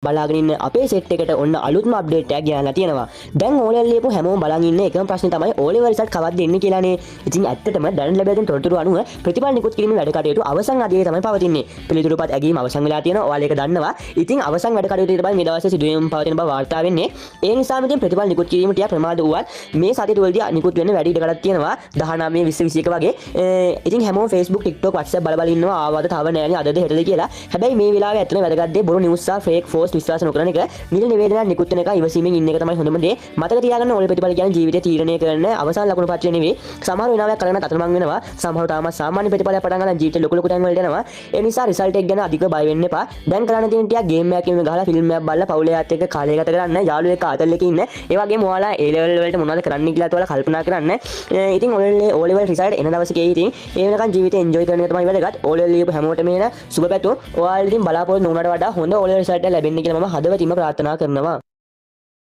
බලාගෙන ඉන්න අපේ සෙට් එකට ඔන්න අලුත්ම අප්ඩේට් එකක් ගෙනල්ලා තියෙනවා. දැන් O level ලියපු හැමෝම බලන් ඉන්නේ එකම ප්‍රශ්නේ තමයි O level රිසල්ට් කවද්ද එන්නේ කියලානේ. ඉතින් ඇත්තටම දැන් ලැබෙන තොරතුරු අනුව ප්‍රතිඵල නිකුත් කිරීමේ වැඩ කටයුතු අවසන් අධ්‍යයනයේ තමයි පවතින්නේ. පිළිතුරුපත් ඇගීම අවසන් වෙලා තියෙනවා. ඔයාලා ඒක දන්නවා. ඉතින් අවසන් වැඩ කටයුතු ඊට පස්සේ මේ දවස්වල සිදුවීම් පවතින බව වාර්තා වෙන්නේ. ඒ නිසා මෙතන ප්‍රතිඵල නිකුත් කිරීම ටික ප්‍රමාද වුවත් මේ සතිය තුලදී නිකුත් වෙන්න වැඩි ඉඩකඩක් තියෙනවා. 19 20 21 වගේ. ඉතින් හැමෝම Facebook TikTok WhatsApp බල ඉන්නවා ආවද තව නෑනේ අදද හෙටද කියලා. හැබැයි මේ වෙලාවේ ඇත්තටම වැදගත් දේ බොරු නිවුස් සහ ෆේක් පෝස්ට් විශ්වාස නොකරන එක. නිල නිවේදනයක් නිකුත් වෙන එක ඉවසීමෙන් ඉන්න එක තමයි හොඳම දේ. මතක තියාගන්න ඕනේ ප්‍රතිඵල කියන්නේ ජීවිතේ තීරණය කරන අවසාන ලකුණු පත්‍රය නෙවෙයි. සමහර වෙලාවක් කරගෙන අතරමං වෙනවා. සමහර තාම සාමාන්‍ය ප්‍රතිඵලයක් පටන් ගන්න ජීවිතේ ලොකු තැන් වලට යනවා. ඒ නිසා රිසල්ට් එක ගැන අධික බය වෙන්න එපා. දැන් කරන්න තියෙන ටික ගේම් එකක් ගහලා ෆිල්ම් එකක් බලලා පවුලේ යාත් එක්ක කාලය ගත කරන්න. යාළුවෙක් එක්ක ආතල් එකේ ඉන්න. ඒ වගේම ඔයාලා A level වලට මොනවද කරන්න කියලා ඔයාලා කල්පනා කරන්න. ඉතින් O level රිසල්ට් එන දවසේ ඉතින් ඒ වෙනකන් ජීවිතේ එන්ජොයි කරන එක තමයි වැදගත්. O level ලියපු හැමෝටම එන සුබ පැතුම්. ඔයාලා ඉතින් බලාපොරොත්තු වුණාට වඩා හොඳ O level රිසල්ට් එක ලැබෙන්න කියලා මම හදවතින්ම ප්‍රාර්ථනා කරනවා.